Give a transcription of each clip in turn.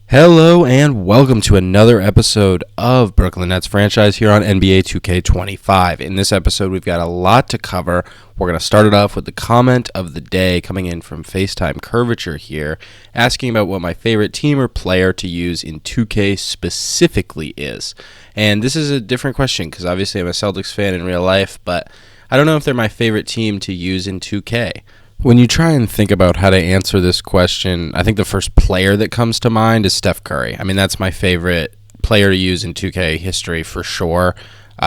Hello and welcome to another episode of Brooklyn Nets Franchise here on NBA 2K25. In this episode, we've got a lot to cover. We're going to start it off with the comment of the day coming in from FaceTime Curvature here, asking about what my favorite team or player to use in 2K specifically is. And this is a different question because obviously I'm a Celtics fan in real life, but I don't know if they're my favorite team to use in 2K. When you try and think about how to answer this question, I think the first player that comes to mind is Steph Curry. I mean, that's my favorite player to use in 2K history for sure.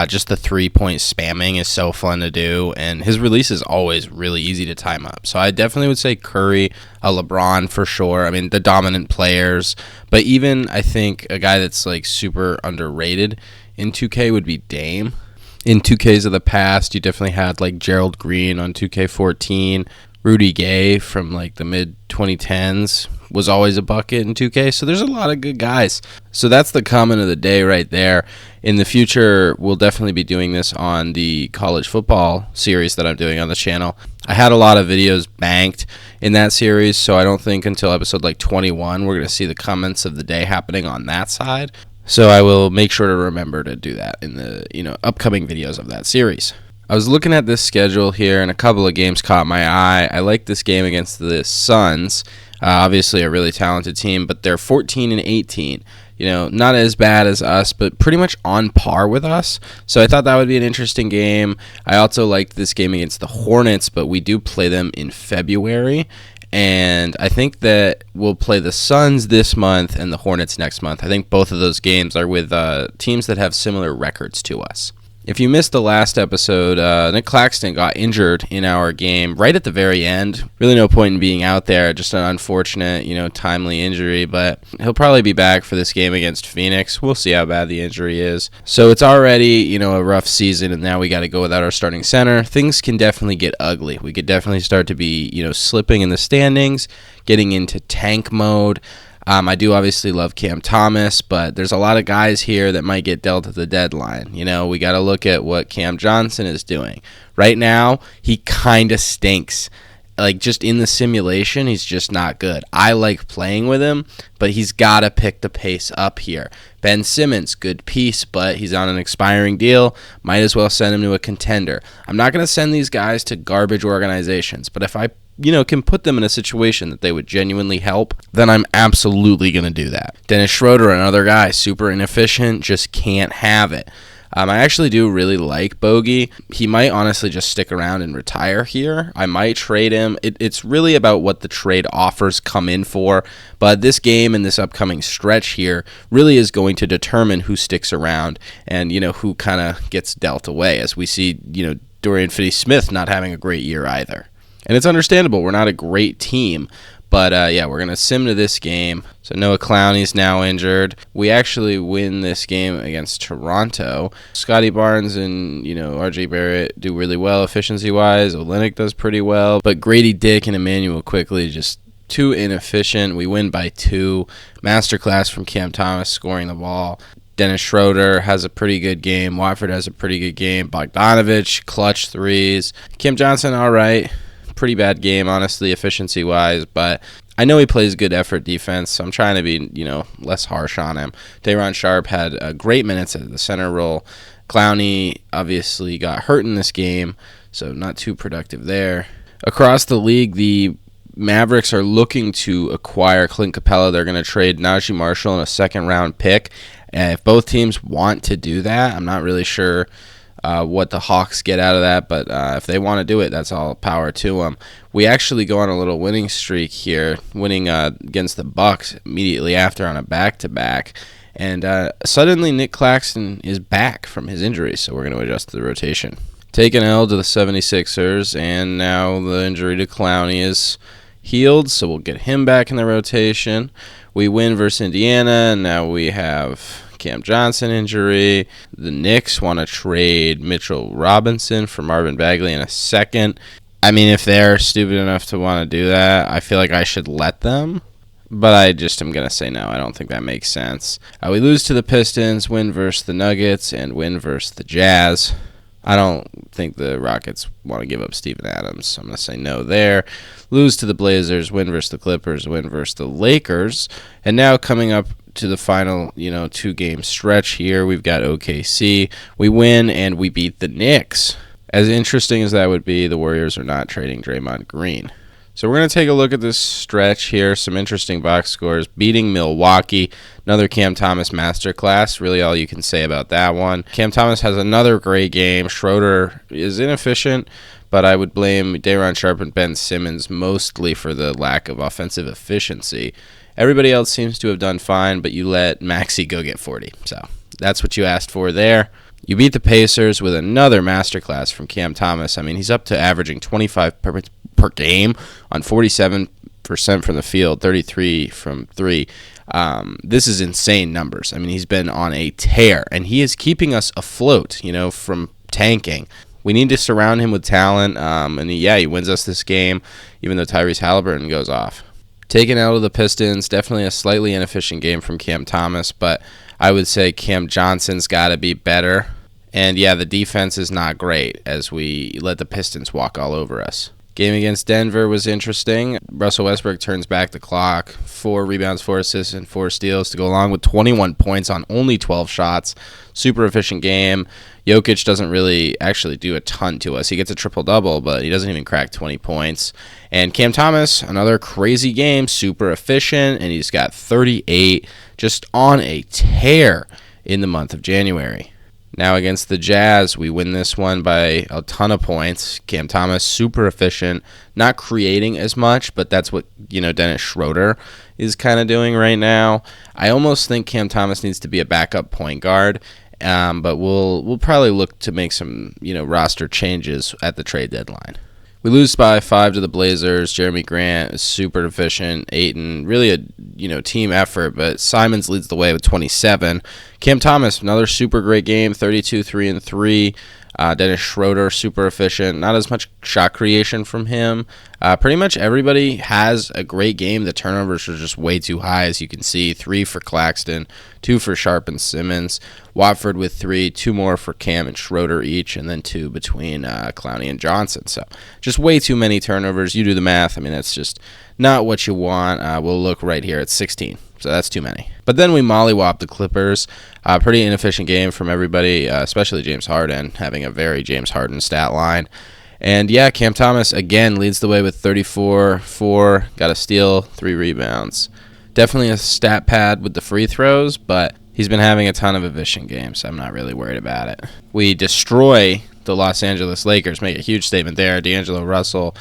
Just the three-point spamming is so fun to do, and his release is always really easy to time up. So I definitely would say Curry, LeBron for sure. I mean, the dominant players. But even, I think, a guy that's like super underrated in 2K would be Dame. In 2Ks of the past, you definitely had like Gerald Green on 2K14. Rudy Gay from like the mid-2010s was always a bucket in 2K, so there's a lot of good guys. So that's the comment of the day right there. In the future, we'll definitely be doing this on the college football series that I'm doing on the channel. I had a lot of videos banked in that series, so I don't think until episode like 21 we're going to see the comments of the day happening on that side. So I will make sure to remember to do that in the upcoming videos of that series. I was looking at this schedule here, and a couple of games caught my eye. I like this game against the Suns. Obviously, a really talented team, but they're 14-18. Not as bad as us, but pretty much on par with us. So I thought that would be an interesting game. I also liked this game against the Hornets, but we do play them in February. And I think that we'll play the Suns this month and the Hornets next month. I think both of those games are with teams that have similar records to us. If you missed the last episode, Nick Claxton got injured in our game right at the very end. Really no point in being out there. Just an unfortunate, timely injury. But he'll probably be back for this game against Phoenix. We'll see how bad the injury is. So it's already, a rough season, and now we got to go without our starting center. Things can definitely get ugly. We could definitely start to be, slipping in the standings, getting into tank mode. I do obviously love Cam Thomas, but there's a lot of guys here that might get dealt at the deadline. We got to look at what Cam Johnson is doing. Right now, he kind of stinks. Like, just in the simulation, he's just not good. I like playing with him, but he's got to pick the pace up here. Ben Simmons, good piece, but he's on an expiring deal. Might as well send him to a contender. I'm not going to send these guys to garbage organizations, but if I can put them in a situation that they would genuinely help, then I'm absolutely going to do that. Dennis Schroeder, another guy, super inefficient, just can't have it. I actually do really like Bogey. He might honestly just stick around and retire here. I might trade him. It's really about what the trade offers come in for, but this game and this upcoming stretch here really is going to determine who sticks around and, who kind of gets dealt away, as we see, Dorian Finney-Smith not having a great year either. And it's understandable. We're not a great team. But, we're going to sim to this game. So Noah Clowney's now injured. We actually win this game against Toronto. Scotty Barnes and, RJ Barrett do really well efficiency-wise. Olynyk does pretty well. But Grady Dick and Emmanuel Quickley just too inefficient. We win by 2. Masterclass from Cam Thomas scoring the ball. Dennis Schroeder has a pretty good game. Watford has a pretty good game. Bogdanovich, clutch threes. Cam Johnson, all right. Pretty bad game, honestly, efficiency-wise, but I know he plays good effort defense, so I'm trying to be, less harsh on him. Day'Ron Sharpe had great minutes at the center role. Clowney obviously got hurt in this game, so not too productive there. Across the league, the Mavericks are looking to acquire Clint Capella. They're going to trade Najee Marshall and a second-round pick. And if both teams want to do that, I'm not really sure what the Hawks get out of that, but if they want to do it, that's all power to them. We actually go on a little winning streak here, winning against the Bucks immediately after on a back-to-back, and suddenly Nick Claxton is back from his injury, so we're going to adjust the rotation. Take an L to the 76ers, and now the injury to Clowney is healed, so we'll get him back in the rotation. We win versus Indiana, and now we have Cam Johnson injury. The Knicks want to trade Mitchell Robinson for Marvin Bagley in a second. I mean, if they're stupid enough to want to do that, I feel like I should let them. But I just am going to say no. I don't think that makes sense. We lose to the Pistons, win versus the Nuggets, and win versus the Jazz. I don't think the Rockets want to give up Steven Adams. I'm going to say no there. Lose to the Blazers, win versus the Clippers, win versus the Lakers. And now coming up to the final, 2-game stretch here, we've got OKC. We win and we beat the Knicks. As interesting as that would be, the Warriors are not trading Draymond Green. So we're going to take a look at this stretch here. Some interesting box scores. Beating Milwaukee. Another Cam Thomas masterclass. Really all you can say about that one. Cam Thomas has another great game. Schroeder is inefficient, but I would blame Day'Ron Sharpe and Ben Simmons mostly for the lack of offensive efficiency. Everybody else seems to have done fine, but you let Maxey go get 40. So that's what you asked for there. You beat the Pacers with another masterclass from Cam Thomas. I mean, he's up to averaging 25 per game on 47% from the field, 33 from 3. This is insane numbers. I mean, he's been on a tear, and he is keeping us afloat, from tanking. We need to surround him with talent, and he wins us this game, even though Tyrese Halliburton goes off. Taken out of the Pistons, definitely a slightly inefficient game from Cam Thomas, but I would say Cam Johnson's got to be better. And the defense is not great as we let the Pistons walk all over us. Game against Denver was interesting. Russell Westbrook turns back the clock. 4 rebounds, 4 assists, and 4 steals to go along with 21 points on only 12 shots. Super efficient game. Jokic doesn't really actually do a ton to us. He gets a triple-double, but he doesn't even crack 20 points. And Cam Thomas, another crazy game, super efficient, and he's got 38, just on a tear in the month of January. Now against the Jazz, we win this one by a ton of points. Cam Thomas, super efficient, not creating as much, but that's what, Dennis Schroeder is kind of doing right now. I almost think Cam Thomas needs to be a backup point guard, but we'll probably look to make some, roster changes at the trade deadline. We lose by 5 to the Blazers. Jeremy Grant is super efficient. Ayton, really a team effort, but Simons leads the way with 27. Cam Thomas, another super great game, 32, 3 and 3. Dennis Schroeder, super efficient. Not as much shot creation from him. Pretty much everybody has a great game. The turnovers are just way too high, as you can see. 3 for Claxton, 2 for Sharpe and Simmons. Watford with 3, 2 more for Cam and Schroeder each, and then 2 between Clowney and Johnson. So just way too many turnovers. You do the math. I mean, that's just not what you want. We'll look right here at 16. So that's too many. But then we mollywop the Clippers. Pretty inefficient game from everybody, especially James Harden, having a very James Harden stat line. And Cam Thomas again leads the way with 34, 4, got a steal, 3 rebounds. Definitely a stat pad with the free throws, but he's been having a ton of efficient games, so I'm not really worried about it. We destroy the Los Angeles Lakers, make a huge statement there. D'Angelo Russell,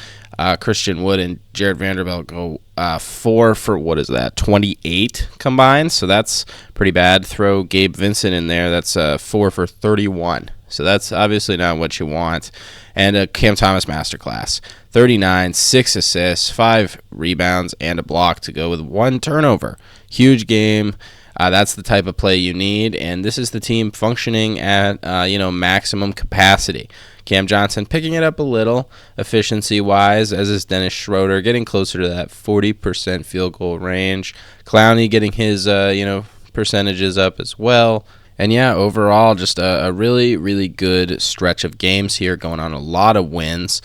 Christian Wood, and Jared Vanderbilt go 4 for, 28 combined, so that's pretty bad. Throw Gabe Vincent in there, that's 4 for 31. So that's obviously not what you want. And a Cam Thomas masterclass. 39, 6 assists, 5 rebounds, and a block to go with 1 turnover. Huge game. That's the type of play you need, and this is the team functioning at maximum capacity. Cam Johnson picking it up a little efficiency-wise, as is Dennis Schroeder, getting closer to that 40% field goal range. Clowney getting his percentages up as well. And overall, just a really, really good stretch of games here, going on a lot of wins.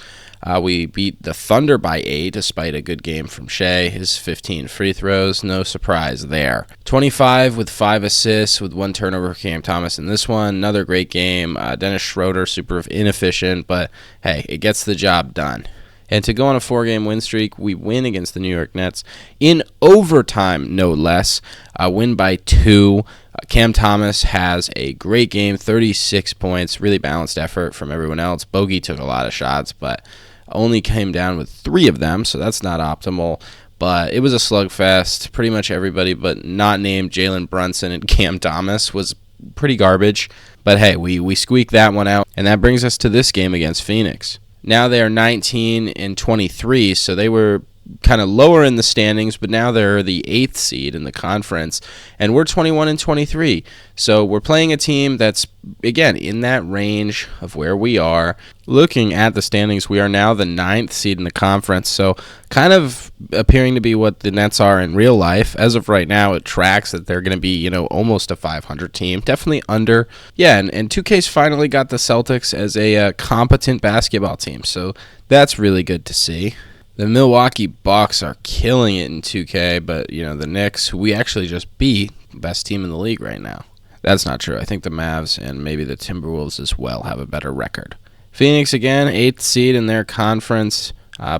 We beat the Thunder by 8, despite a good game from Shea. His 15 free throws, no surprise there. 25 with 5 assists, with 1 turnover for Cam Thomas in this one. Another great game. Dennis Schroeder, super inefficient, but hey, it gets the job done. And to go on a 4-game win streak, we win against the New York Nets in overtime, no less. Win by 2. Cam Thomas has a great game, 36 points, really balanced effort from everyone else. Bogey took a lot of shots, but only came down with 3 of them, so that's not optimal. But it was a slugfest. Pretty much everybody but not named Jalen Brunson and Cam Thomas was pretty garbage. But hey, we squeaked that one out, and that brings us to this game against Phoenix. Now they are 19 and 23, so they were kind of lower in the standings, but now they're the 8th seed in the conference, and we're 21 and 23. So we're playing a team that's, again, in that range of where we are. Looking at the standings, we are now the 9th seed in the conference, so kind of appearing to be what the Nets are in real life. As of right now, it tracks that they're going to be, almost a 500 team. Definitely under. Yeah, and 2K's finally got the Celtics as a competent basketball team, so that's really good to see. The Milwaukee Bucks are killing it in 2K, but, the Knicks, we actually just beat the best team in the league right now. That's not true. I think the Mavs and maybe the Timberwolves as well have a better record. Phoenix, again, 8th seed in their conference,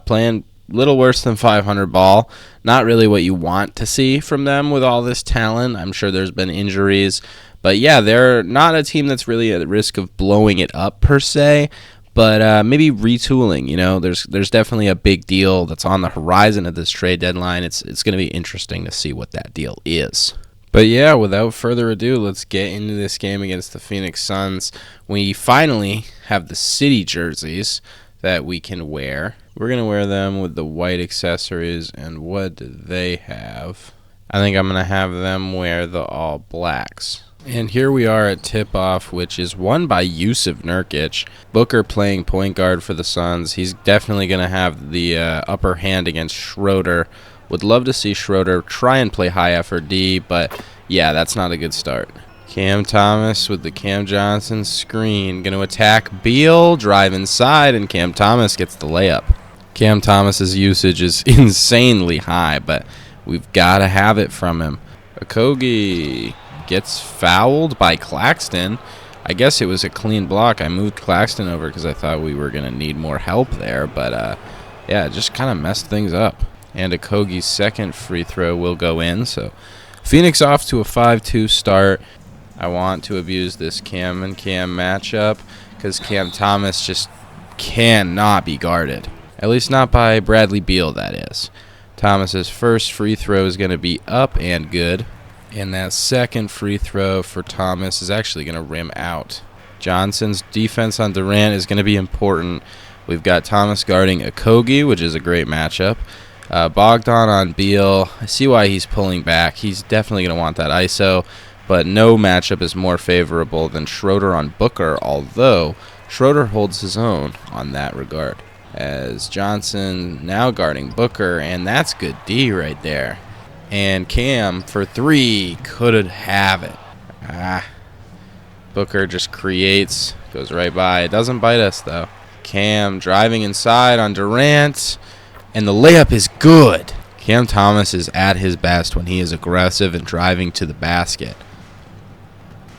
playing a little worse than 500 ball. Not really what you want to see from them with all this talent. I'm sure there's been injuries. But, yeah, they're not a team that's really at risk of blowing it up per se. But maybe retooling, there's definitely a big deal that's on the horizon at this trade deadline. It's going to be interesting to see what that deal is. But yeah, without further ado, let's get into this game against the Phoenix Suns. We finally have the city jerseys that we can wear. We're going to wear them with the white accessories, and what do they have? I think I'm going to have them wear the all blacks. And here we are at tip-off, which is won by Jusuf Nurkic. Booker playing point guard for the Suns. He's definitely going to have the upper hand against Schroeder. Would love to see Schroeder try and play high-effort D, but yeah, that's not a good start. Cam Thomas with the Cam Johnson screen. Going to attack Beal, drive inside, and Cam Thomas gets the layup. Cam Thomas's usage is insanely high, but we've got to have it from him. Okogie gets fouled by Claxton. I guess it was a clean block. I moved Claxton over because I thought we were going to need more help there. But, yeah, just kind of messed things up. And Okogie's second free throw will go in. So Phoenix off to a 5-2 start. I want to abuse this Cam and Cam matchup because Cam Thomas just cannot be guarded. At least not by Bradley Beal, that is. Thomas's first free throw is going to be up and good. And that second free throw for Thomas is actually going to rim out. Johnson's defense on Durant is going to be important. We've got Thomas guarding Okogie, which is a great matchup. Bogdan on Beal. I see why he's pulling back. He's definitely going to want that ISO, but no matchup is more favorable than Schroeder on Booker, although Schroeder holds his own on that regard. As Johnson now guarding Booker, and that's good D right there. And Cam for three could have it. Booker just creates, goes right by. It doesn't bite us, though. Cam driving inside on Durant, and the layup is good. Cam Thomas is at his best when he is aggressive and driving to the basket.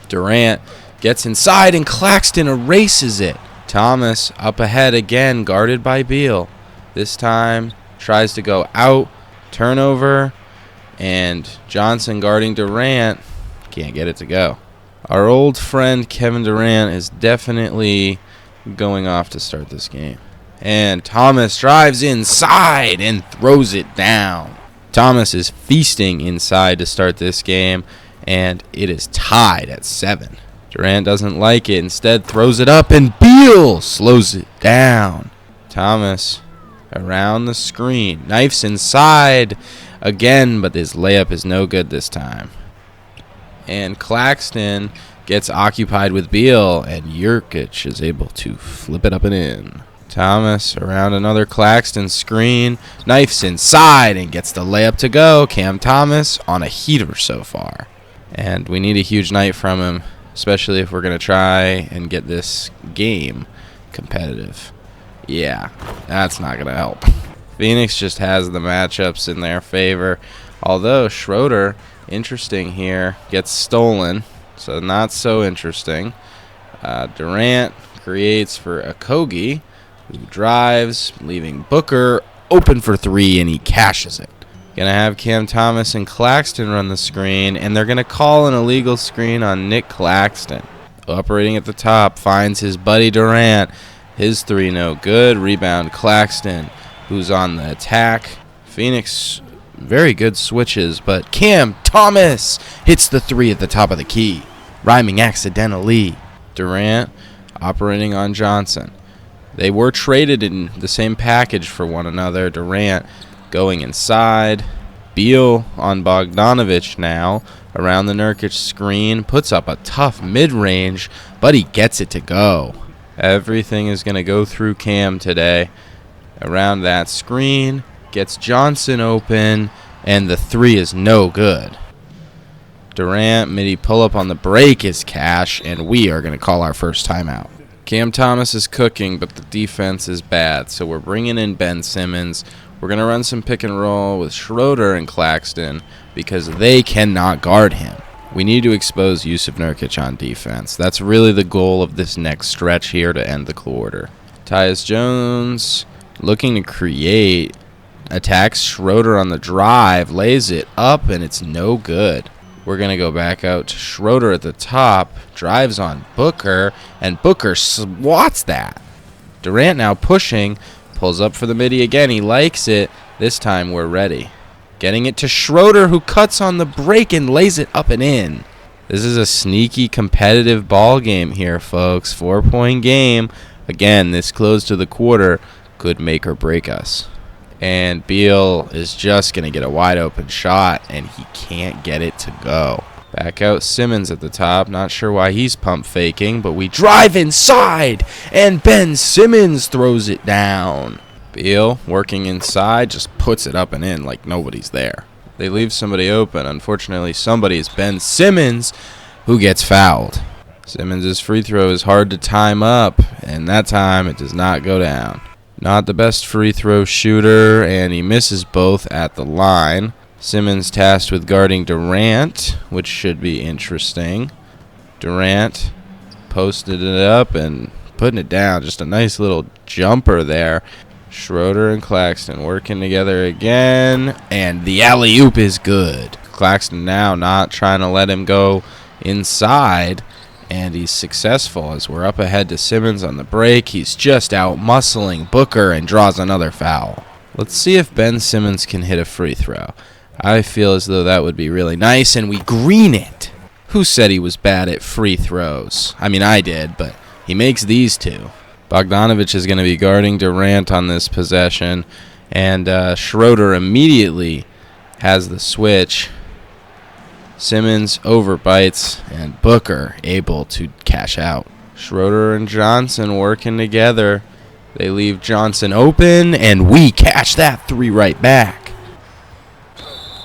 Durant gets inside, and Claxton erases it. Thomas up ahead again, guarded by Beal. This time tries to go out, turnover. And Johnson guarding Durant, can't get it to go. Our old friend Kevin Durant is definitely going off to start this game. And Thomas drives inside and throws it down. Thomas is feasting inside to start this game, and it is tied at 7. Durant doesn't like it, instead throws it up, and Beal slows it down. Thomas around the screen, knifes inside again, but his layup is no good this time. And Claxton gets occupied with Beal, and Nurkic is able to flip it up and in. Thomas around another Claxton screen, knifes inside and gets the layup to go. Cam Thomas on a heater so far. And we need a huge night from him, especially if we're going to try and get this game competitive. Yeah, that's not going to help. Phoenix just has the matchups in their favor. Although Schroeder, interesting here, gets stolen. So not so interesting. Durant creates for Okogie, who drives, leaving Booker open for three, and he cashes it. Going to have Cam Thomas and Claxton run the screen, and they're going to call an illegal screen on Nick Claxton. Operating at the top, finds his buddy Durant. His three no good. Rebound Claxton, who's on the attack. Phoenix, very good switches, but Cam Thomas hits the three at the top of the key, rhyming accidentally. Durant operating on Johnson. They were traded in the same package for one another. Durant going inside. Beal on Bogdanovic now. Around the Nurkic screen. Puts up a tough mid-range, but he gets it to go. Everything is going to go through Cam today. Around that screen. Gets Johnson open, and the three is no good. Durant, midi pull-up on the break is cash, and we are going to call our first timeout. Cam Thomas is cooking, but the defense is bad, so we're bringing in Ben Simmons. We're going to run some pick and roll with Schroeder and Claxton because they cannot guard him. We need to expose Jusuf Nurkic on defense. That's really the goal of this next stretch here to end the quarter. Tyus Jones looking to create. Attacks Schroeder on the drive, lays it up, and it's no good. We're going to go back out to Schroeder at the top, drives on Booker, and Booker swats that. Durant now pushing, pulls up for the midi again. He likes it. This time we're ready. Getting it to Schroeder, who cuts on the break and lays it up and in. This is a sneaky competitive ball game here, folks. 4-point game. Again, this close to the quarter could make or break us. And Beal is just going to get a wide open shot, and he can't get it to go. Back out Simmons at the top. Not sure why he's pump faking, but we drive inside, and Ben Simmons throws it down. Beal, working inside, just puts it up and in like nobody's there. They leave somebody open. Unfortunately, somebody is Ben Simmons, who gets fouled. Simmons' free throw is hard to time up, and that time it does not go down. Not the best free throw shooter, and he misses both at the line. Simmons tasked with guarding Durant, which should be interesting. Durant posted it up and putting it down. Just a nice little jumper there. Schroeder and Claxton working together again, and the alley-oop is good. Claxton now not trying to let him go inside. And he's successful as we're up ahead to Simmons on the break. He's just out muscling Booker and draws another foul. Let's see if Ben Simmons can hit a free throw. I feel as though that would be really nice, and we green it. Who said he was bad at free throws? I mean, I did, but he makes these two. Bogdanovic is going to be guarding Durant on this possession, and Schroeder immediately has the switch. Simmons overbites, and Booker able to cash out. Schroeder and Johnson working together. They leave Johnson open, and we catch that three right back.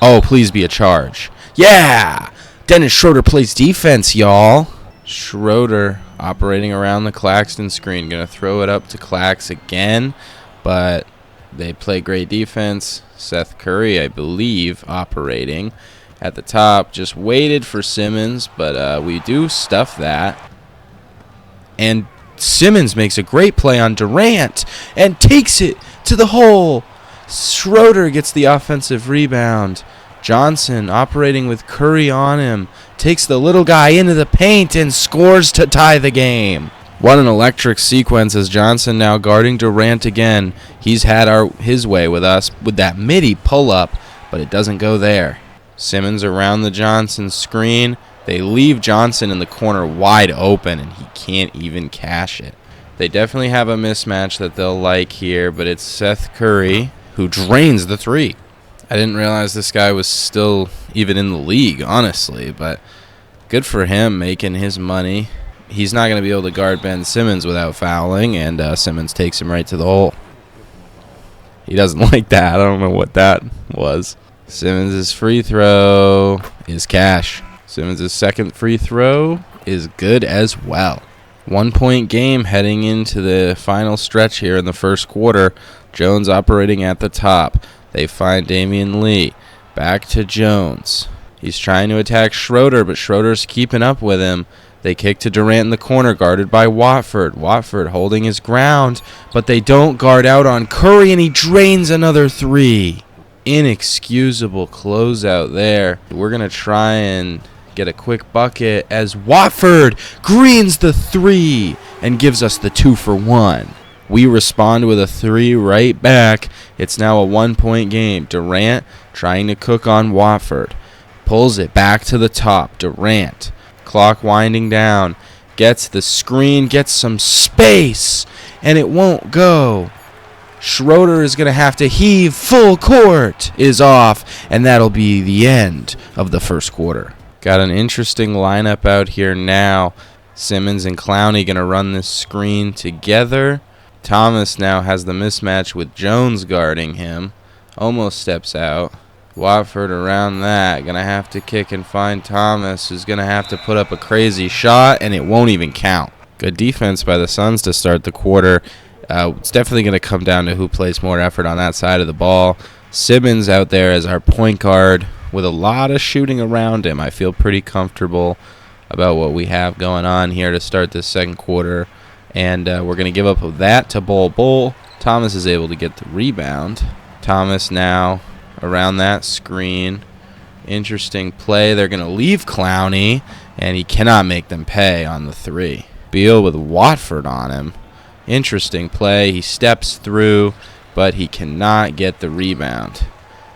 Oh, please be a charge. Yeah! Dennis Schroeder plays defense, y'all. Schroeder operating around the Claxton screen. Going to throw it up to Clax again, but they play great defense. Seth Curry, I believe, operating at the top, just waited for Simmons, but we do stuff that. And Simmons makes a great play on Durant and takes it to the hole. Schroeder gets the offensive rebound. Johnson operating with Curry on him. Takes the little guy into the paint and scores to tie the game. What an electric sequence as Johnson now guarding Durant again. He's had his way with us with that midi pull-up, but it doesn't go there. Simmons around the Johnson screen. They leave Johnson in the corner wide open, and he can't even cash it. They definitely have a mismatch that they'll like here, but it's Seth Curry who drains the three. I didn't realize this guy was still even in the league, honestly, but good for him making his money. He's not going to be able to guard Ben Simmons without fouling, and Simmons takes him right to the hole. He doesn't like that. I don't know what that was. Simmons' free throw is cash. Simmons' second free throw is good as well. 1 point game heading into the final stretch here in the first quarter. Jones operating at the top. They find Damian Lee. Back to Jones. He's trying to attack Schroeder, but Schroeder's keeping up with him. They kick to Durant in the corner, guarded by Watford. Watford holding his ground, but they don't guard out on Curry, and he drains another three. Inexcusable closeout there. We're going to try and get a quick bucket as Watford greens the three and gives us the 2-for-1. We respond with a three right back. It's now a 1 point game. Durant trying to cook on Watford. Pulls it back to the top. Durant. Clock winding down. Gets the screen. Gets some space. And it won't go. Schroeder is going to have to heave. Full court is off, and that'll be the end of the first quarter. Got an interesting lineup out here now. Simmons and Clowney going to run this screen together. Thomas now has the mismatch with Jones guarding him. Almost steps out. Watford around that. Going to have to kick and find Thomas, who's going to have to put up a crazy shot, and it won't even count. Good defense by the Suns to start the quarter. It's definitely going to come down to who plays more effort on that side of the ball. Simmons out there as our point guard with a lot of shooting around him. I feel pretty comfortable about what we have going on here to start this second quarter. And we're going to give up that to Bol. Thomas is able to get the rebound. Thomas now around that screen. Interesting play. They're going to leave Clowney, and he cannot make them pay on the three. Beal with Watford on him. Interesting play. He steps through, but he cannot get the rebound.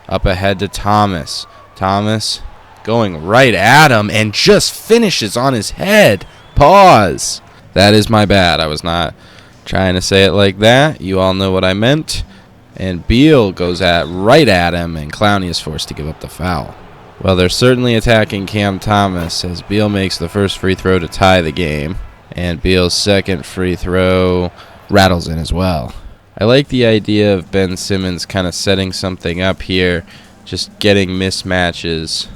Up ahead to Thomas. Thomas going right at him and just finishes on his head. Pause. That is my bad. I was not trying to say it like that. You all know what I meant. And Beal goes right at him, and Clowney is forced to give up the foul. Well, they're certainly attacking Cam Thomas as Beal makes the first free throw to tie the game. And Beal's second free throw rattles in as well. I like the idea of Ben Simmons kind of setting something up here, just getting mismatches.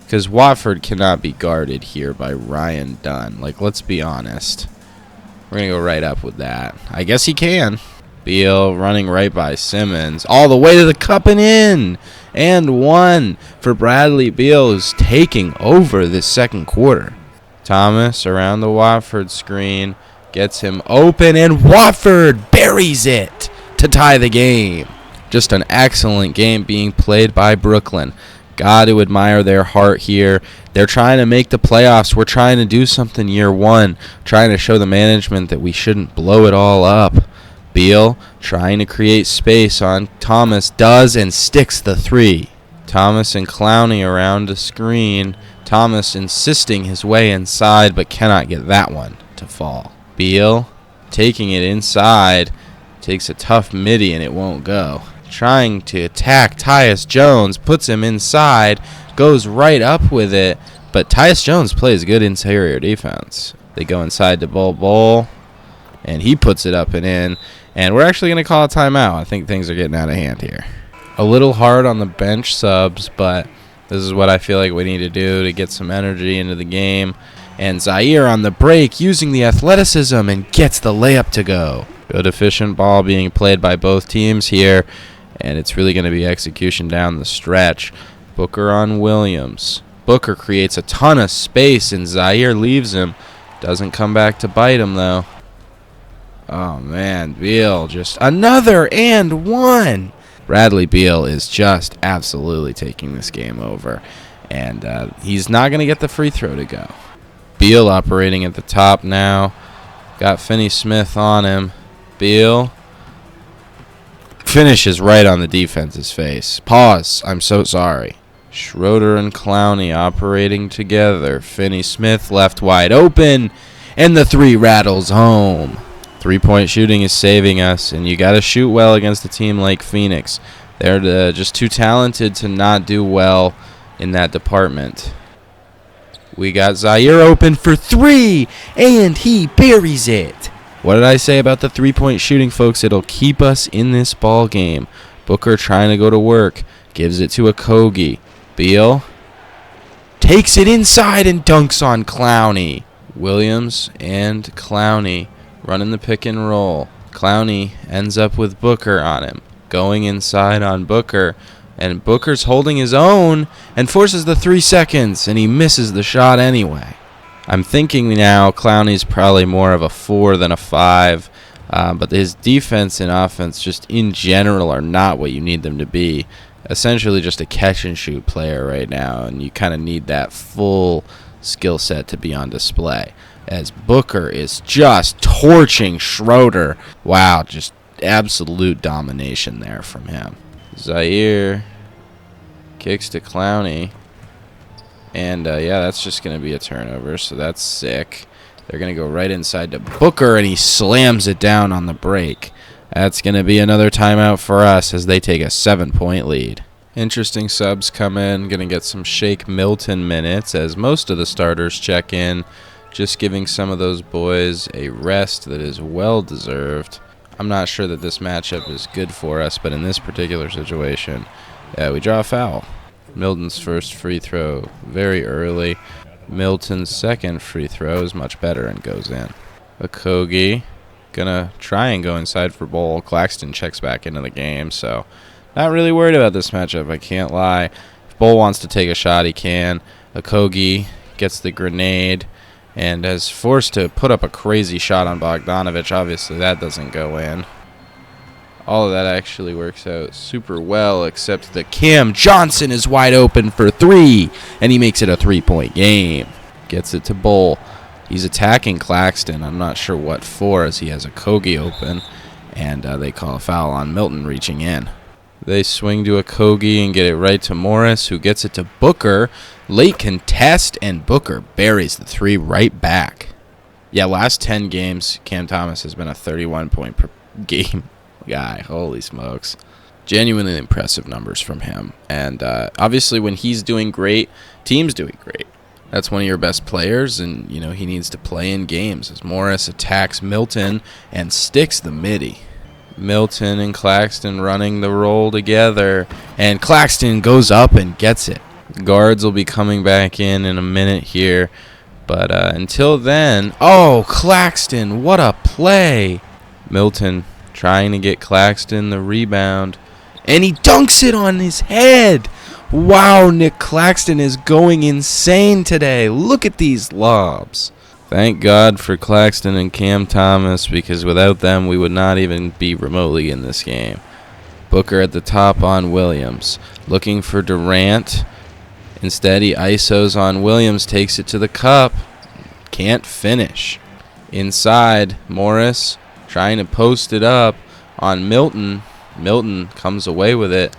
Because Watford cannot be guarded here by Ryan Dunn. Like, let's be honest. We're going to go right up with that. I guess he can. Beal running right by Simmons. All the way to the cup and in. And one for Bradley Beal, who's taking over this second quarter. Thomas around the Watford screen. Gets him open, and Watford buries it to tie the game. Just an excellent game being played by Brooklyn. Got to admire their heart here. They're trying to make the playoffs. We're trying to do something year one, trying to show the management that we shouldn't blow it all up. Beal trying to create space on Thomas, does, and sticks the three. Thomas and Clowney around the screen. Thomas insisting his way inside, but cannot get that one to fall. Beal taking it inside. Takes a tough midi, and it won't go. Trying to attack Tyus Jones, puts him inside, goes right up with it, but Tyus Jones plays good interior defense. They go inside to Bol, and he puts it up and in, and we're actually going to call a timeout. I think things are getting out of hand here. A little hard on the bench subs, but this is what I feel like we need to do to get some energy into the game. And Zaire on the break, using the athleticism, and gets the layup to go. Good efficient ball being played by both teams here. And it's really going to be execution down the stretch. Booker on Williams. Booker creates a ton of space, and Zaire leaves him. Doesn't come back to bite him, though. Oh, man. Beal just another and one. Bradley Beal is just absolutely taking this game over. And he's not going to get the free throw to go. Beal operating at the top now. Got Finney-Smith on him. Beal finishes right on the defense's face. Pause. I'm so sorry. Schroeder and Clowney operating together. Finney-Smith left wide open, and the three rattles home. Three-point shooting is saving us, and you got to shoot well against a team like Phoenix. They're just too talented to not do well in that department. We got Zaire open for three, and he buries it. What did I say about the three-point shooting, folks? It'll keep us in this ball game. Booker trying to go to work. Gives it to Okogie. Beal takes it inside and dunks on Clowney. Williams and Clowney running the pick and roll. Clowney ends up with Booker on him. Going inside on Booker. And Booker's holding his own and forces the 3 seconds, and he misses the shot anyway. I'm thinking now Clowney's probably more of a 4 than a 5, but his defense and offense just in general are not what you need them to be. Essentially just a catch-and-shoot player right now, and you kind of need that full skill set to be on display. As Booker is just torching Schroeder. Wow, just absolute domination there from him. Zaire kicks to Clowney. And, yeah, that's just going to be a turnover, so that's sick. They're going to go right inside to Booker, and he slams it down on the break. That's going to be another timeout for us as they take a 7-point lead. Interesting subs come in. Going to get some Shake Milton minutes as most of the starters check in. Just giving some of those boys a rest that is well-deserved. I'm not sure that this matchup is good for us, but in this particular situation, we draw a foul. Milton's first free throw very early. Milton's second free throw is much better and goes in. Okogie gonna try and go inside for Bowl. Claxton checks back into the game, so not really worried about this matchup, I can't lie. If Bowl wants to take a shot, he can. Okogie gets the grenade and is forced to put up a crazy shot on Bogdanovich. Obviously, that doesn't go in. All of that actually works out super well, except that Cam Johnson is wide open for 3, and he makes it a 3-point game. Gets it to Bowl. He's attacking Claxton. I'm not sure what for, as he has Okogie open, and they call a foul on Milton reaching in. They swing to Okogie and get it right to Morris, who gets it to Booker. Late contest, and Booker buries the 3 right back. Yeah, last 10 games, Cam Thomas has been a 31-point per game guy. Holy smokes. Genuinely impressive numbers from him. And obviously when he's doing great, team's doing great. That's one of your best players, and he needs to play in games as Morris attacks Milton and sticks the midi. Milton and Claxton running the roll together, and Claxton goes up and gets it. Guards will be coming back in a minute here, but until then, oh, Claxton, what a play. Milton trying to get Claxton the rebound, and he dunks it on his head. Wow, Nick Claxton is going insane today. Look at these lobs. Thank God for Claxton and Cam Thomas, because without them, we would not even be remotely in this game. Booker at the top on Williams, looking for Durant. Instead, he ISOs on Williams, takes it to the cup. Can't finish. Inside, Morris trying to post it up on Milton. Milton comes away with it,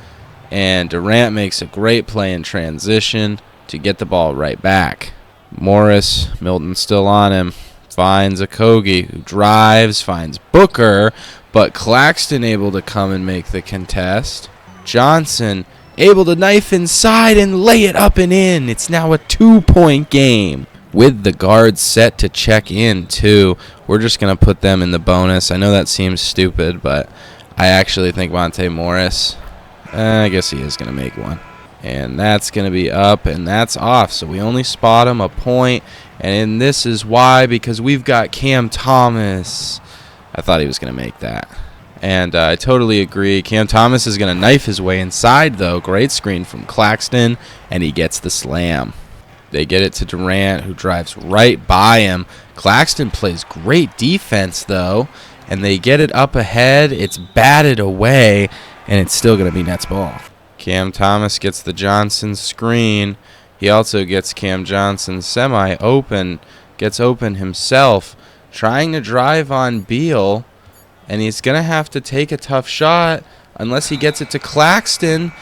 and Durant makes a great play in transition to get the ball right back. Morris, Milton still on him, finds Okogie, who drives, finds Booker, but Claxton able to come and make the contest. Johnson able to knife inside and lay it up and in. It's now a 2-point game. With the guards set to check in, too, we're just going to put them in the bonus. I know that seems stupid, but I actually think Monte Morris, I guess he is going to make one. And that's going to be up, and that's off. So we only spot him a point, and this is why, because we've got Cam Thomas. I thought he was going to make that. And I totally agree. Cam Thomas is going to knife his way inside, though. Great screen from Claxton, and he gets the slam. They get it to Durant, who drives right by him. Claxton plays great defense, though, and they get it up ahead. It's batted away, and it's still going to be Nets ball. Cam Thomas gets the Johnson screen. He also gets Cam Johnson semi-open, gets open himself, trying to drive on Beal, and he's going to have to take a tough shot unless he gets it to Claxton,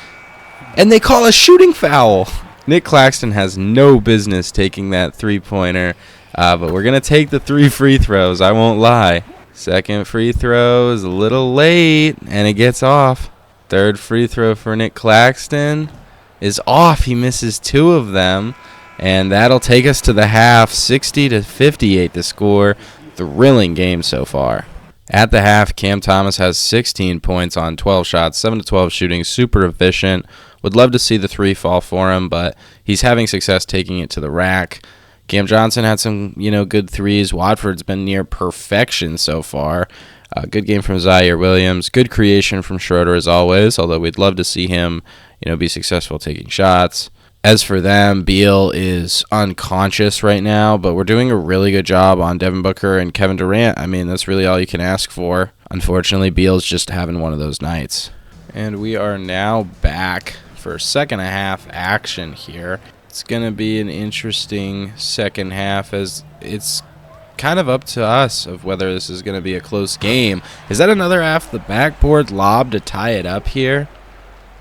and they call a shooting foul. Nick Claxton has no business taking that 3-pointer, but we're going to take the 3 free throws, I won't lie. Second free throw is a little late, and it gets off. Third free throw for Nick Claxton is off. He misses 2 of them, and that'll take us to the half, 60-58 to score. Thrilling game so far. At the half, Cam Thomas has 16 points on 12 shots, 7-12 shooting, super efficient. Would love to see the 3 fall for him, but he's having success taking it to the rack. Cam Johnson had some, good threes. Watford's been near perfection so far. Good game from Zaire Williams. Good creation from Schroeder as always, although we'd love to see him, be successful taking shots. As for them, Beal is unconscious right now, but we're doing a really good job on Devin Booker and Kevin Durant. I mean, that's really all you can ask for. Unfortunately, Beal's just having one of those nights. And we are now back for second half action here. It's going to be an interesting second half, as it's kind of up to us of whether this is going to be a close game. Is that another half the backboard lob to tie it up here?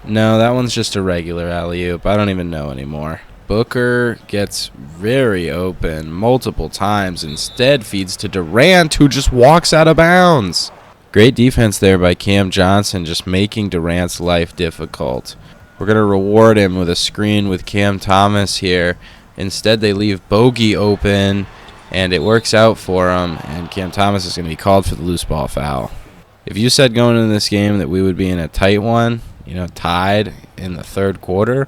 No, that one's just a regular alley-oop. I don't even know anymore. Booker gets very open multiple times. Instead feeds to Durant, who just walks out of bounds. Great defense there by Cam Johnson, just making Durant's life difficult. We're going to reward him with a screen with Cam Thomas here. Instead, they leave Bogey open, and it works out for him, and Cam Thomas is going to be called for the loose ball foul. If you said going into this game that we would be in a tight one, tied in the third quarter,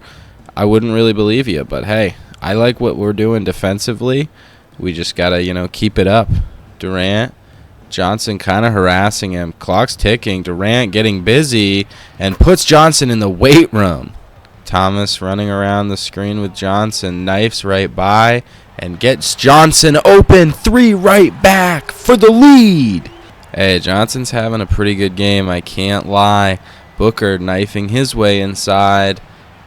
I wouldn't really believe you. But, hey, I like what we're doing defensively. We just got to, keep it up. Durant, Johnson kind of harassing him. Clock's ticking. Durant getting busy and puts Johnson in the weight room. Thomas running around the screen with Johnson. Knifes right by and gets Johnson open. 3 right back for the lead. Hey, Johnson's having a pretty good game, I can't lie. Booker knifing his way inside,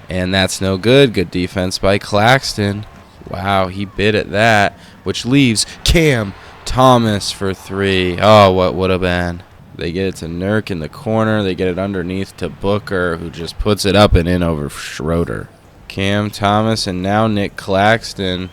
and that's no good. Good defense by Claxton. Wow, he bit at that, which leaves Cam Thomas for 3. Oh, what would have been. They get it to Nurk in the corner. They get it underneath to Booker, who just puts it up and in over Schroeder. Cam Thomas and now Nick Claxton.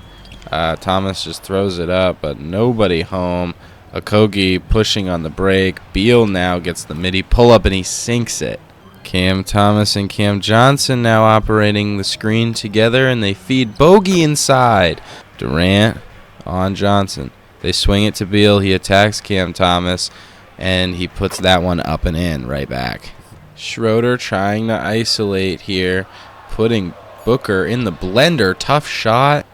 Thomas just throws it up, but nobody home. Okogie pushing on the break. Beal now gets the midi pull-up, and he sinks it. Cam Thomas and Cam Johnson now operating the screen together, and they feed Bogey inside. Durant on Johnson. They swing it to Beal. He attacks Cam Thomas, and he puts that one up and in right back. Schroeder trying to isolate here, putting Booker in the blender. Tough shot.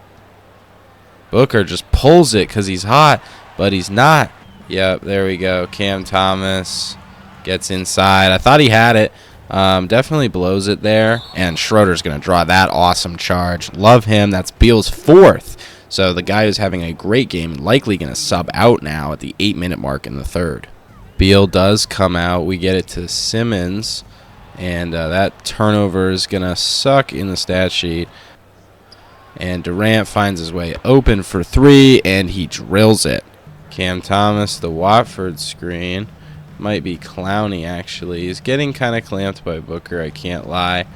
Booker just pulls it because he's hot, but he's not. Yep, there we go. Cam Thomas gets inside. I thought he had it. Definitely blows it there. And Schroeder's going to draw that awesome charge. Love him. That's Beal's 4th. So the guy who's having a great game, likely going to sub out now at the 8-minute mark in the third. Beal does come out. We get it to Simmons. And that turnover is going to suck in the stat sheet. And Durant finds his way open for 3, and he drills it. Cam Thomas, the Watford screen. Might be Clowney, actually. He's getting kind of clamped by Booker, I can't lie.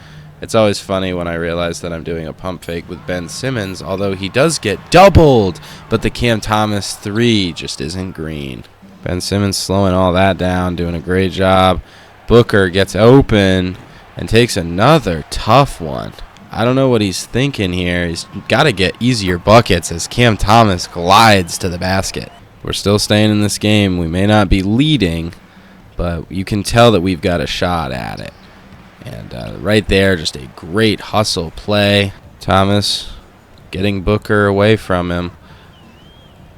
It's always funny when I realize that I'm doing a pump fake with Ben Simmons, although he does get doubled, but the Cam Thomas 3 just isn't green. Ben Simmons slowing all that down, doing a great job. Booker gets open and takes another tough one. I don't know what he's thinking here. He's got to get easier buckets as Cam Thomas glides to the basket. We're still staying in this game. We may not be leading, but you can tell that we've got a shot at it. And right there, just a great hustle play. Thomas getting Booker away from him.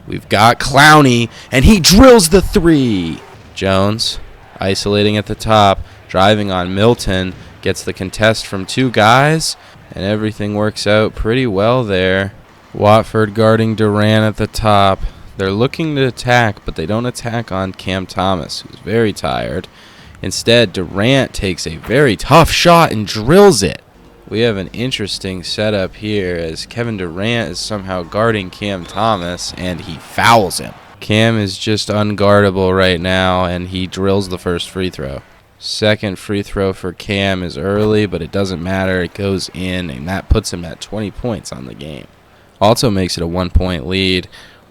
We've got Clowney, and he drills the 3. Jones isolating at the top, driving on Milton, gets the contest from 2 guys, and everything works out pretty well there. Watford guarding Durant at the top. They're looking to attack, but they don't attack on Cam Thomas, who's very tired. Instead, Durant takes a very tough shot and drills it. We have an interesting setup here as Kevin Durant is somehow guarding Cam Thomas, and he fouls him. Cam is just unguardable right now, and he drills the first free throw. Second free throw for Cam is early, but it doesn't matter. It goes in, and that puts him at 20 points on the game. Also makes it a 1-point lead.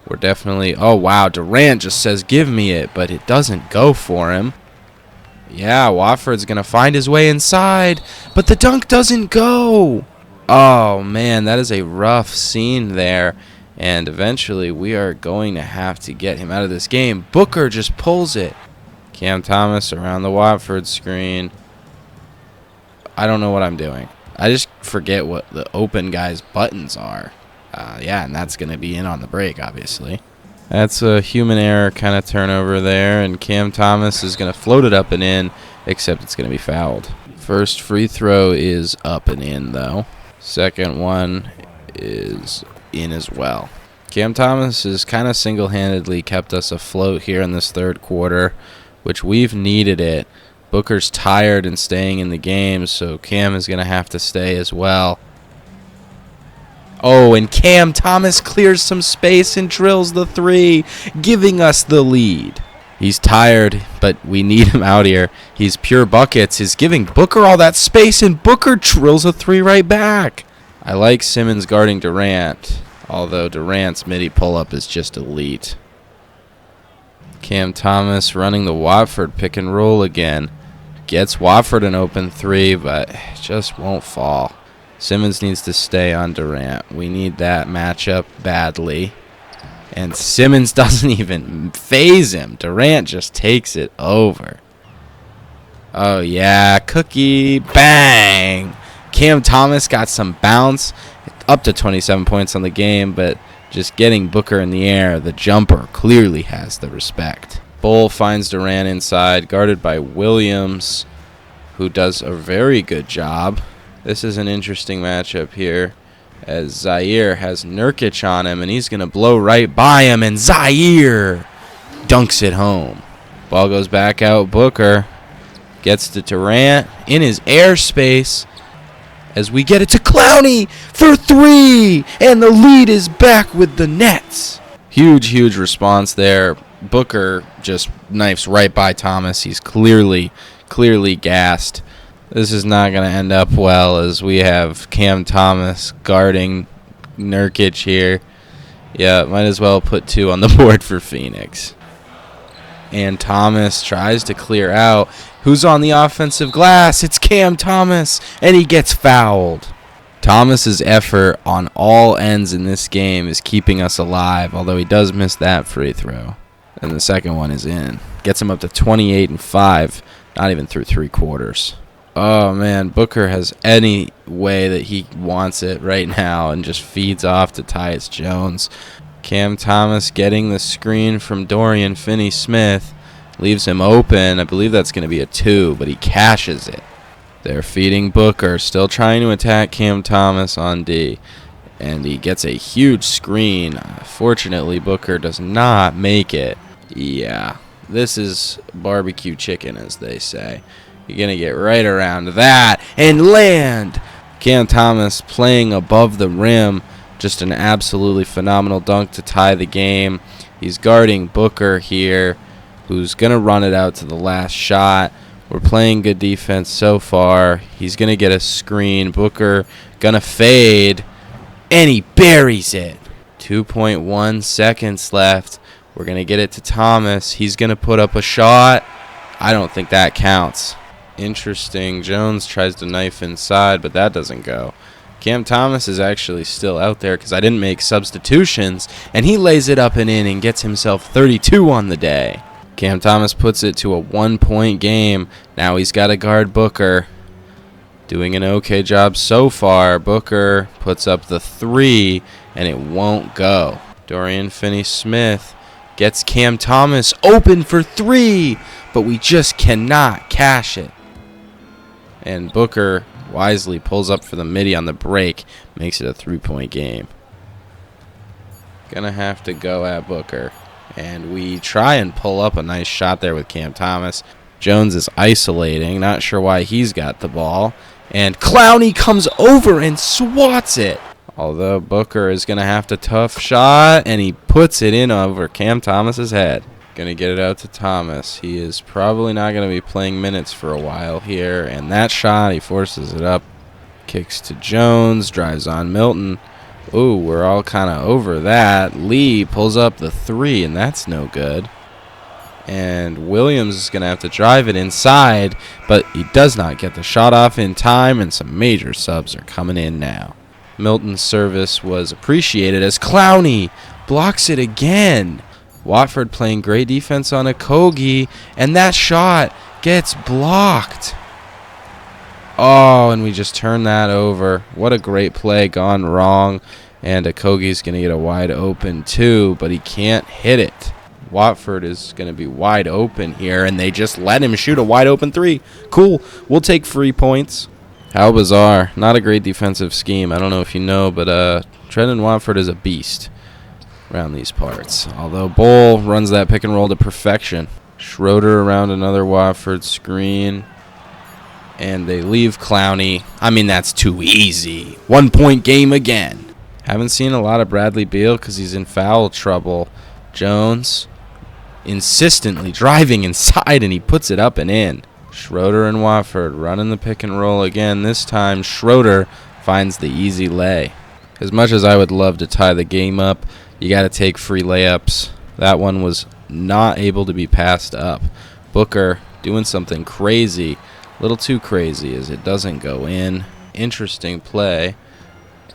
We're definitely... Oh, wow. Durant just says, give me it, but it doesn't go for him. Yeah, Watford's going to find his way inside, but the dunk doesn't go. Oh, man, that is a rough scene there. And eventually we are going to have to get him out of this game. Booker just pulls it. Cam Thomas around the Watford screen. I don't know what I'm doing. I just forget what the open guy's buttons are. Yeah, and that's going to be in on the break, obviously. That's a human error kind of turnover there, and Cam Thomas is going to float it up and in, except it's going to be fouled. First free throw is up and in, though. Second one is in as well. Cam Thomas has kind of single-handedly kept us afloat here in this third quarter, which we've needed it. Booker's tired and staying in the game, so Cam is going to have to stay as well. Oh, and Cam Thomas clears some space and drills the 3, giving us the lead. He's tired, but we need him out here. He's pure buckets. He's giving Booker all that space, and Booker drills a 3 right back. I like Simmons guarding Durant, although Durant's midi pull-up is just elite. Cam Thomas running the Watford pick and roll again. Gets Watford an open three, but just won't fall. Simmons needs to stay on Durant. We need that matchup badly. And Simmons doesn't even phase him. Durant just takes it over. Oh, yeah. Cookie. Bang. Cam Thomas got some bounce. Up to 27 points on the game, but just getting Booker in the air, the jumper clearly has the respect. Bull finds Durant inside, guarded by Williams, who does a very good job. This is an interesting matchup here, as Zaire has Nurkic on him, and he's going to blow right by him, and Zaire dunks it home. Ball goes back out. Booker gets to Durant in his airspace, as we get it to Clowney for three, and the lead is back with the Nets. Huge response there. Booker just knifes right by Thomas. He's clearly gassed. This is not going to end up well, as we have Cam Thomas guarding Nurkic here. Yeah, might as well put 2 on the board for Phoenix. And Thomas tries to clear out. Who's on the offensive glass? It's Cam Thomas, and he gets fouled. Thomas's effort on all ends in this game is keeping us alive, although he does miss that free throw. And the second one is in. Gets him up to 28-5, not even through 3 quarters. Oh, man, Booker has any way that he wants it right now and just feeds off to Tyus Jones. Cam Thomas getting the screen from Dorian Finney-Smith. Leaves him open. I believe that's going to be a 2, but he cashes it. They're feeding Booker, still trying to attack Cam Thomas on D. And he gets a huge screen. Fortunately, Booker does not make it. Yeah, this is barbecue chicken, as they say. You're going to get right around that and land. Cam Thomas playing above the rim. Just an absolutely phenomenal dunk to tie the game. He's guarding Booker here, who's going to run it out to the last shot. We're playing good defense so far. He's going to get a screen. Booker going to fade, and he buries it. 2.1 seconds left. We're going to get it to Thomas. He's going to put up a shot. I don't think that counts. Interesting. Jones tries to knife inside, but that doesn't go. Cam Thomas is actually still out there because I didn't make substitutions, and he lays it up and in and gets himself 32 on the day. Cam Thomas puts it to a 1-point game. Now he's got to guard Booker. Doing an okay job so far. Booker puts up the 3, and it won't go. Dorian Finney-Smith gets Cam Thomas open for 3, but we just cannot cash it. And Booker wisely pulls up for the midi on the break. Makes it a 3-point game. Gonna have to go at Booker. And we try and pull up a nice shot there with Cam Thomas. Jones is isolating. Not sure why he's got the ball. And Clowney comes over and swats it. Although Booker is going to have to tough shot. And he puts it in over Cam Thomas's head. Going to get it out to Thomas. He is probably not going to be playing minutes for a while here. And that shot, he forces it up. Kicks to Jones. Drives on Milton. Ooh, we're all kind of over that. Lee pulls up the 3, and that's no good. And Williams is going to have to drive it inside, but he does not get the shot off in time, and some major subs are coming in now. Milton's service was appreciated as Clowney blocks it again. Watford playing great defense on Okogie, and that shot gets blocked. Oh, and we just turned that over. What a great play gone wrong. And Okogie's going to get a wide open too, but he can't hit it. Watford is going to be wide open here, and they just let him shoot a wide open 3. Cool. We'll take free points. How bizarre. Not a great defensive scheme. I don't know if you know, but Trendon Watford is a beast around these parts. Although Bull runs that pick and roll to perfection. Schroeder around another Watford screen. And they leave Clowney. I mean, that's too easy. 1-point game again. Haven't seen a lot of Bradley Beal because he's in foul trouble. Jones insistently driving inside, and he puts it up and in. Schroeder and Watford running the pick and roll again. This time, Schroeder finds the easy lay. As much as I would love to tie the game up, you got to take free layups. That one was not able to be passed up. Booker doing something crazy, a little too crazy as it doesn't go in. Interesting play.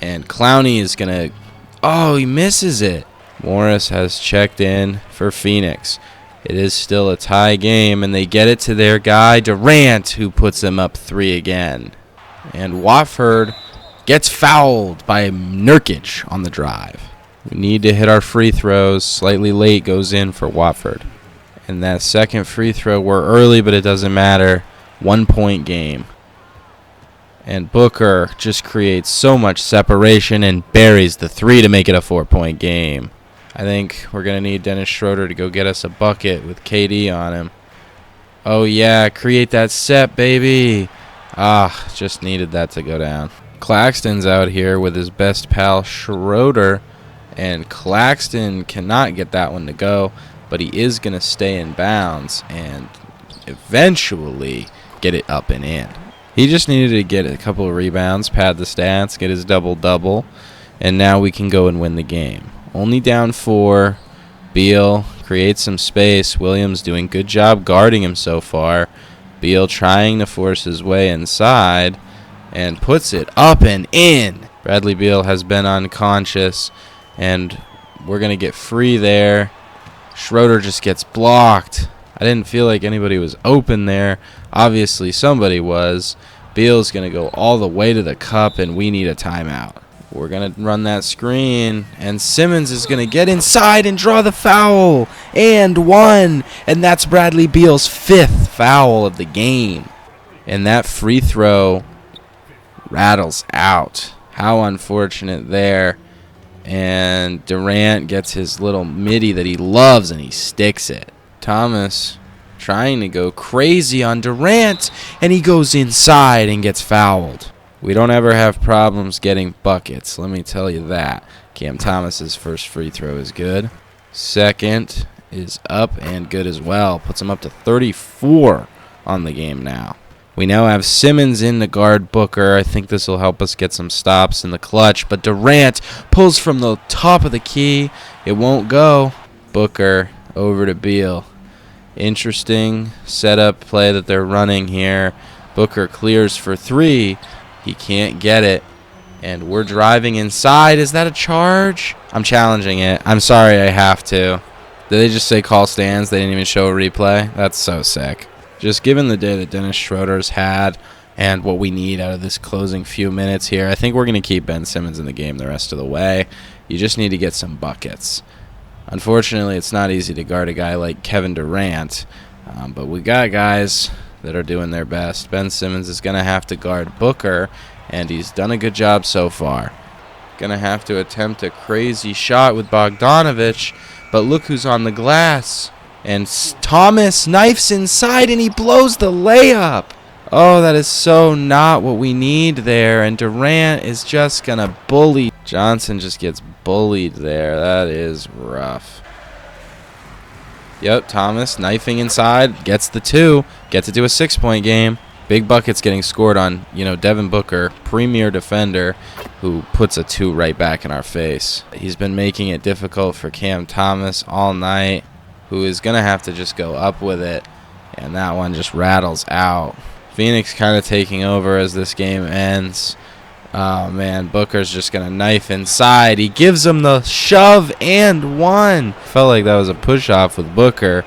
And Clowney is going to... Oh, he misses it. Morris has checked in for Phoenix. It is still a tie game, and they get it to their guy, Durant, who puts them up 3 again. And Watford gets fouled by Nurkic on the drive. We need to hit our free throws. Slightly late goes in for Watford. And that second free throw, we're early, but it doesn't matter. 1-point game. And Booker just creates so much separation and buries the 3 to make it a 4-point game. I think we're going to need Dennis Schroeder to go get us a bucket with KD on him. Oh, yeah, create that set, baby. Just needed that to go down. Claxton's out here with his best pal, Schroeder. And Claxton cannot get that one to go, but he is going to stay in bounds and eventually get it up and in. He just needed to get a couple of rebounds, pad the stats, get his double-double, and now we can go and win the game. Only down 4. Beal creates some space. Williams doing good job guarding him so far. Beal trying to force his way inside and puts it up and in. Bradley Beal has been unconscious, and we're going to get free there. Schroeder just gets blocked. I didn't feel like anybody was open there. Obviously, somebody was. Beal's going to go all the way to the cup, and we need a timeout. We're going to run that screen, and Simmons is going to get inside and draw the foul. And 1. And that's Bradley Beal's 5th foul of the game. And that free throw rattles out. How unfortunate there. And Durant gets his little midi that he loves, and he sticks it. Thomas trying to go crazy on Durant, and he goes inside and gets fouled. We don't ever have problems getting buckets, let me tell you that. Cam Thomas's first free throw is good. Second is up and good as well. Puts him up to 34 on the game now. We now have Simmons in to guard Booker. I think this will help us get some stops in the clutch. But Durant pulls from the top of the key. It won't go. Booker over to Beal. Interesting setup play that they're running here. Booker clears for 3. He can't get it. And we're driving inside. Is that a charge? I'm challenging it. I'm sorry, I have to. Did they just say call stands? They didn't even show a replay? That's so sick. Just given the day that Dennis Schroeder's had and what we need out of this closing few minutes here, I think we're going to keep Ben Simmons in the game the rest of the way. You just need to get some buckets. Unfortunately, it's not easy to guard a guy like Kevin Durant, but we got guys that are doing their best. Ben Simmons is going to have to guard Booker, and he's done a good job so far. Going to have to attempt a crazy shot with Bogdanovich, but look who's on the glass. And Thomas knifes inside, and he blows the layup. Oh, that is so not what we need there, and Durant is just going to bully. Johnson just gets bullied there. That is rough. Yep, Thomas knifing inside, gets the 2, gets it to a 6-point game. Big buckets getting scored on, Devin Booker, premier defender, who puts a 2 right back in our face. He's been making it difficult for Cam Thomas all night, who is going to have to just go up with it, and that one just rattles out. Phoenix kind of taking over as this game ends. Oh, man, Booker's just going to knife inside. He gives him the shove and 1. Felt like that was a push-off with Booker.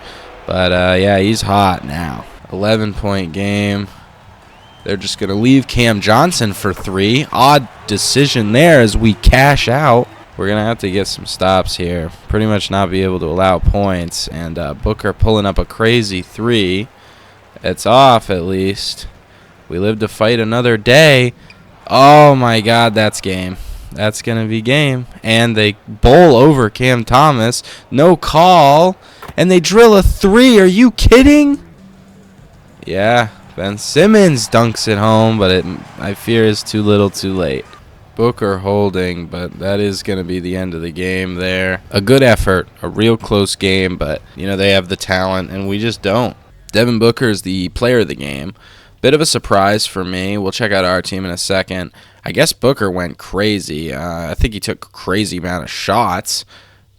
But, yeah, he's hot now. 11-point game. They're just going to leave Cam Johnson for 3. Odd decision there as we cash out. We're going to have to get some stops here. Pretty much not be able to allow points. And Booker pulling up a crazy 3. It's off at least. We live to fight another day. Oh, my God, that's game. That's going to be game. And they bowl over Cam Thomas. No call. And they drill a 3. Are you kidding? Yeah, Ben Simmons dunks it home, but I fear is too little too late. Booker holding, but that is going to be the end of the game there. A good effort, a real close game, but, they have the talent, and we just don't. Devin Booker is the player of the game. Bit of a surprise for me. We'll check out our team in a second. I guess Booker went crazy. I think he took a crazy amount of shots.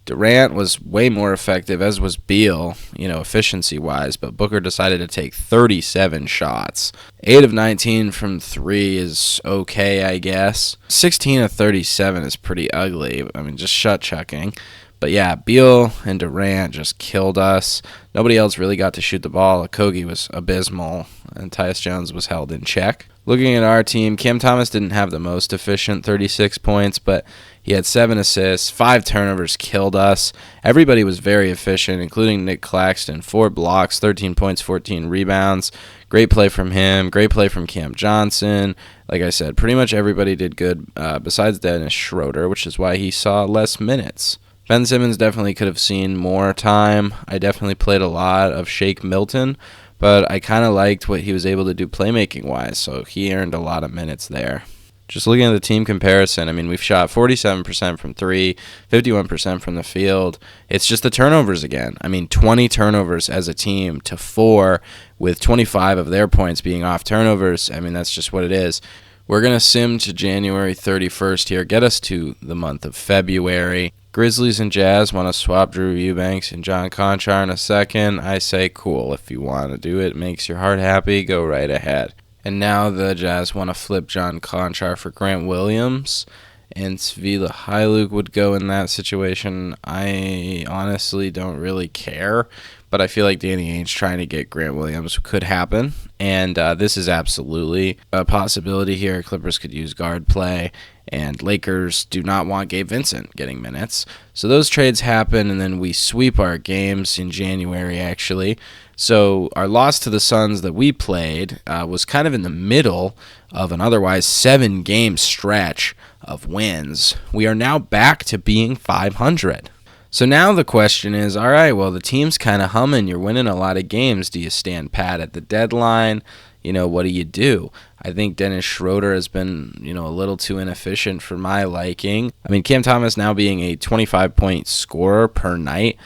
Durant was way more effective, as was Beal, efficiency-wise, but Booker decided to take 37 shots. 8 of 19 from 3 is okay, I guess. 16 of 37 is pretty ugly. I mean, just shot chucking. But yeah, Beal and Durant just killed us. Nobody else really got to shoot the ball. Okogie was abysmal, and Tyus Jones was held in check. Looking at our team, Cam Thomas didn't have the most efficient 36 points, but he had 7 assists, 5 turnovers killed us. Everybody was very efficient, including Nick Claxton, 4 blocks, 13 points, 14 rebounds. Great play from him. Great play from Cam Johnson. Like I said, pretty much everybody did good besides Dennis Schroeder, which is why he saw less minutes. Ben Simmons definitely could have seen more time. I definitely played a lot of Shake Milton, but I kind of liked what he was able to do playmaking-wise, so he earned a lot of minutes there. Just looking at the team comparison, I mean, we've shot 47% from 3, 51% from the field. It's just the turnovers again. I mean, 20 turnovers as a team to 4, with 25 of their points being off turnovers. I mean, that's just what it is. We're going to sim to January 31st here, get us to the month of February. Grizzlies and Jazz want to swap Drew Eubanks and John Conchar in a second. I say cool. If you want to do it, makes your heart happy, go right ahead. And now the Jazz want to flip John Conchar for Grant Williams, and Svi Mykhailiuk would go in that situation. I honestly don't really care, but I feel like Danny Ainge trying to get Grant Williams could happen, and this is absolutely a possibility here. Clippers could use guard play, and Lakers do not want Gabe Vincent getting minutes. So those trades happen, and then we sweep our games in January, actually. So our loss to the Suns that we played was kind of in the middle of an otherwise 7-game stretch of wins. We are now back to being 500. So now the question is, all right, well, the team's kind of humming. You're winning a lot of games. Do you stand pat at the deadline? What do you do? I think Dennis Schroeder has been, a little too inefficient for my liking. I mean, Cam Thomas now being a 25-point scorer per night,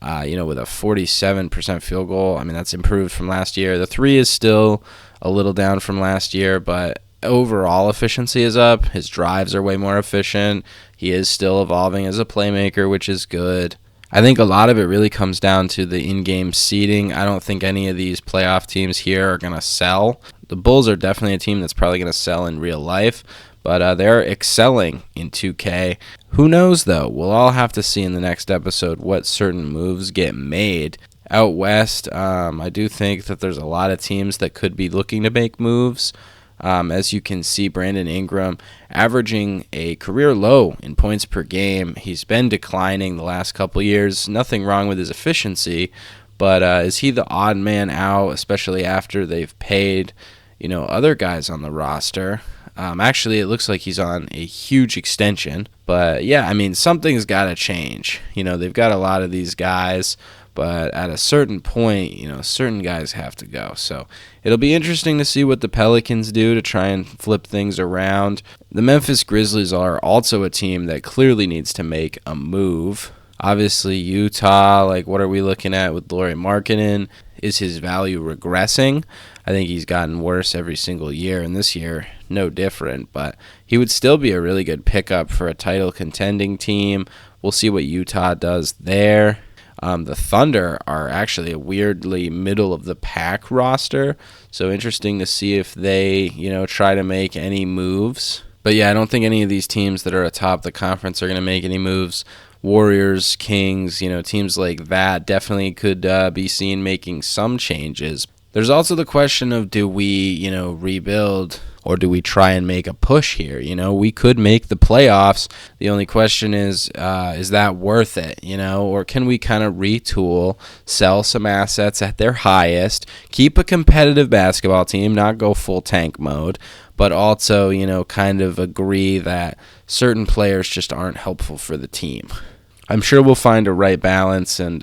with a 47% field goal. I mean, that's improved from last year. The 3 is still a little down from last year, but overall efficiency is up. His drives are way more efficient. He is still evolving as a playmaker, which is good. I think a lot of it really comes down to the in-game seeding. I don't think any of these playoff teams here are going to sell. The Bulls are definitely a team that's probably going to sell in real life, but they're excelling in 2K. Who knows, though? We'll all have to see in the next episode what certain moves get made. Out west, I do think that there's a lot of teams that could be looking to make moves. As you can see, Brandon Ingram averaging a career low in points per game. He's been declining the last couple years. Nothing wrong with his efficiency, but is he the odd man out, especially after they've paid, other guys on the roster? Actually, it looks like he's on a huge extension. But, yeah, I mean, something's got to change. They've got a lot of these guys, but at a certain point, certain guys have to go. So it'll be interesting to see what the Pelicans do to try and flip things around. The Memphis Grizzlies are also a team that clearly needs to make a move. Obviously, Utah, what are we looking at with Lauri Markkanen? Is his value regressing? I think he's gotten worse every single year, and this year, no different. But he would still be a really good pickup for a title contending team. We'll see what Utah does there. The Thunder are actually a weirdly middle-of-the-pack roster, so interesting to see if they, try to make any moves. But yeah, I don't think any of these teams that are atop the conference are going to make any moves. Warriors, Kings, teams like that definitely could be seen making some changes. There's also the question of, do we, rebuild, or do we try and make a push here? We could make the playoffs. The only question is that worth it, or can we kind of retool, sell some assets at their highest, keep a competitive basketball team, not go full tank mode, but also, kind of agree that certain players just aren't helpful for the team. I'm sure we'll find a right balance, and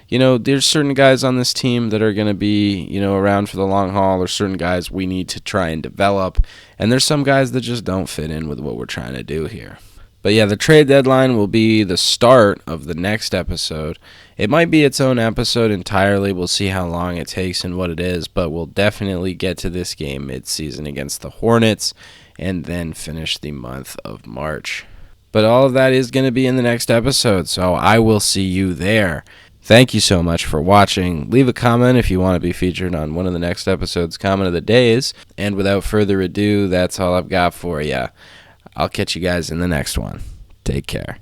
there's certain guys on this team that are going to be, around for the long haul. There's certain guys we need to try and develop, and there's some guys that just don't fit in with what we're trying to do here. But yeah, the trade deadline will be the start of the next episode. It might be its own episode entirely. We'll see how long it takes and what it is, but we'll definitely get to this game mid-season against the Hornets and then finish the month of March. But all of that is going to be in the next episode, so I will see you there. Thank you so much for watching. Leave a comment if you want to be featured on one of the next episodes' comment of the days. And without further ado, that's all I've got for you. I'll catch you guys in the next one. Take care.